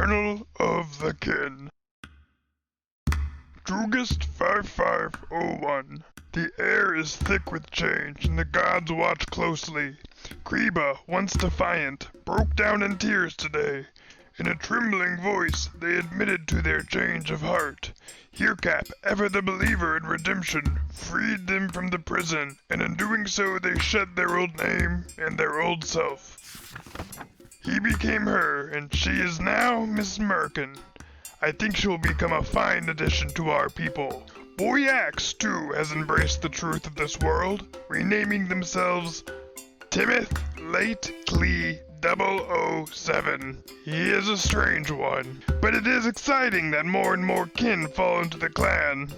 Journal of the Kin. Jugust 5501. The air is thick with change, and the gods watch closely. Kriba, once defiant, broke down in tears today. In a trembling voice, they admitted to their change of heart. Hearcap, ever the believer in redemption, freed them from the prison, and in doing so they shed their old name and their old self. He became her, and she is now Miss Merkin. I think she will become a fine addition to our people. Boy Axe, too, has embraced the truth of this world, renaming themselves Timothy Late Clee 007. He is a strange one, but it is exciting that more and more kin fall into the clan.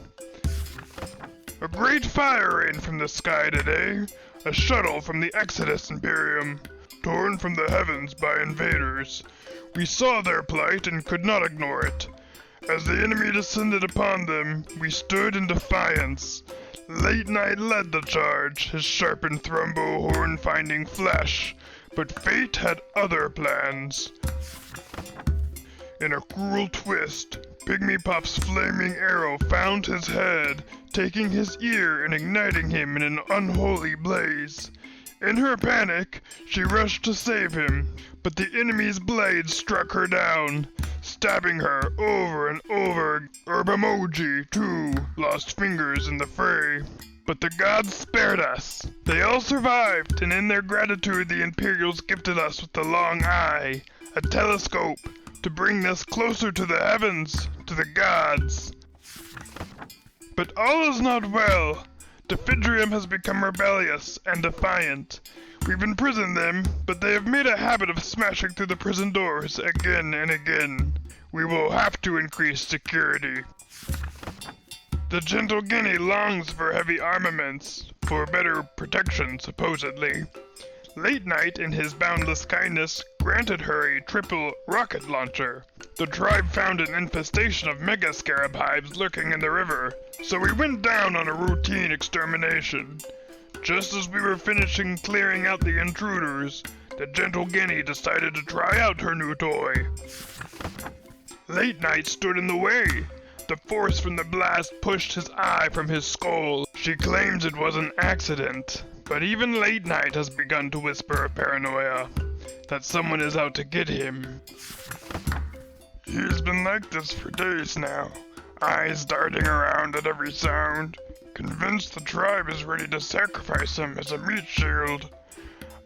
A great fire rained from the sky today, a shuttle from the Exodus Imperium, torn from the heavens by invaders. We saw their plight and could not ignore it. As the enemy descended upon them, we stood in defiance. Late Night led the charge, his sharpened thrumbo horn finding flesh, but fate had other plans. In a cruel twist, Pygmy Pop's flaming arrow found his head, taking his ear and igniting him in an unholy blaze. In her panic, she rushed to save him, but the enemy's blade struck her down, stabbing her over and over. Herbamoji, too, lost fingers in the fray. But the gods spared us. They all survived, and in their gratitude the Imperials gifted us with the Long Eye, a telescope, to bring us closer to the heavens, to the gods. But all is not well. Defidrium has become rebellious and defiant. We've imprisoned them, but they have made a habit of smashing through the prison doors again and again. We will have to increase security. The gentle Guinea longs for heavy armaments, for better protection, supposedly. Late Night, in his boundless kindness, granted her a triple rocket launcher. The tribe found an infestation of mega scarab hives lurking in the river, so we went down on a routine extermination. Just as we were finishing clearing out the intruders, the gentle Guinea decided to try out her new toy. Late Night stood in the way. The force from the blast pushed his eye from his skull. She claims it was an accident, but even Late Night has begun to whisper a paranoia that someone is out to get him. He has been like this for days now, eyes darting around at every sound, convinced the tribe is ready to sacrifice him as a meat shield.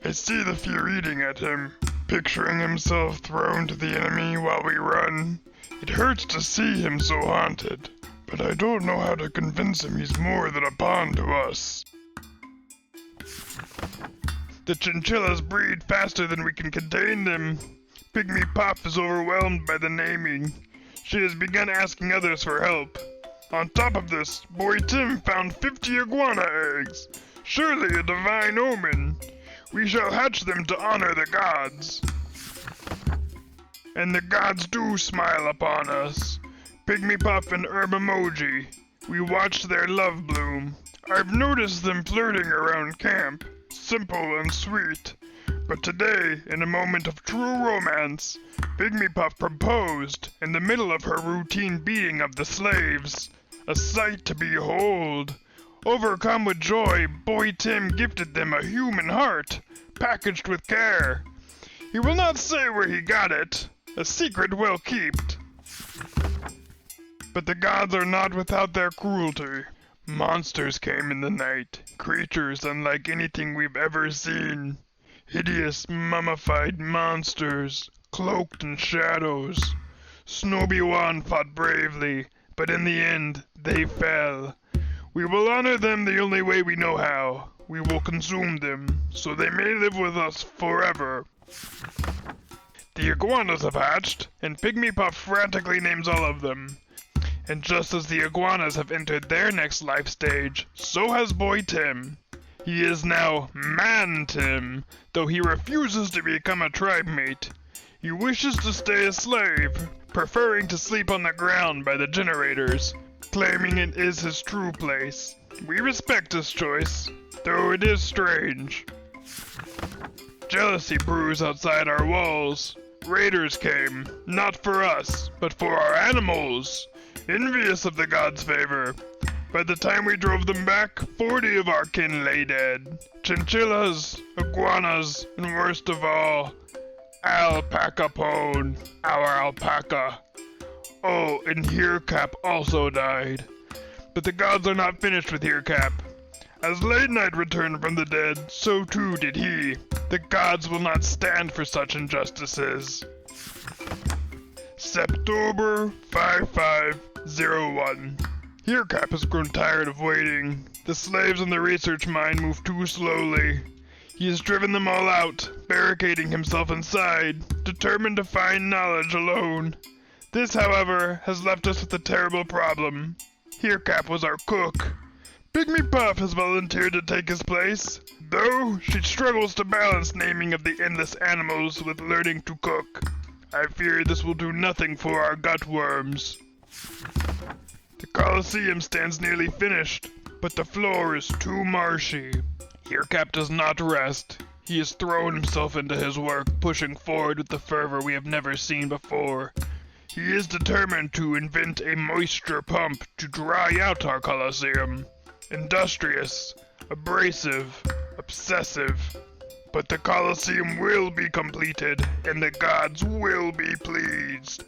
I see the fear eating at him, picturing himself thrown to the enemy while we run. It hurts to see him so haunted, but I don't know how to convince him he's more than a pawn to us. The chinchillas breed faster than we can contain them. Pygmy Pop is overwhelmed by the naming. She has begun asking others for help. On top of this, Boy Tim found 50 iguana eggs. Surely a divine omen. We shall hatch them to honor the gods. And the gods do smile upon us. Pygmy Pop and Herbamoji. We watched their love bloom. I've noticed them flirting around camp, simple and sweet. But today, in a moment of true romance, Pygmy Pop proposed in the middle of her routine beating of the slaves. A sight to behold. Overcome with joy, Boy Tim gifted them a human heart, packaged with care. He will not say where he got it, a secret well kept. But the gods are not without their cruelty. Monsters came in the night, creatures unlike anything we've ever seen. Hideous, mummified monsters, cloaked in shadows. Snow-Obi-Wan fought bravely, but in the end, they fell. We will honor them the only way we know how. We will consume them, so they may live with us forever. The iguanas have hatched, and Pygmy Pop frantically names all of them. And just as the iguanas have entered their next life stage, so has Boy Tim. He is now Man Tim, though he refuses to become a tribe mate. He wishes to stay a slave, preferring to sleep on the ground by the generators, claiming it is his true place. We respect his choice, though it is strange. Jealousy brews outside our walls. Raiders came, not for us, but for our animals, envious of the gods' favor. By the time we drove them back, 40 of our kin lay dead. Chinchillas, iguanas, and worst of all, Alpaca Pone, our alpaca. Oh, and Heercap also died. But the gods are not finished with Heercap. As Late Night returned from the dead, so too did he. The gods will not stand for such injustices. September 5501. Heercap has grown tired of waiting. The slaves in the research mine move too slowly. He has driven them all out, barricading himself inside, determined to find knowledge alone. This, however, has left us with a terrible problem. Heercap was our cook. Pygmy Puff has volunteered to take his place, though she struggles to balance naming of the endless animals with learning to cook. I fear this will do nothing for our gutworms. The Colosseum stands nearly finished, but the floor is too marshy. Heercap does not rest. He has thrown himself into his work, pushing forward with the fervor we have never seen before. He is determined to invent a moisture pump to dry out our Colosseum. Industrious, abrasive, obsessive. But the Colosseum will be completed, and the gods will be pleased.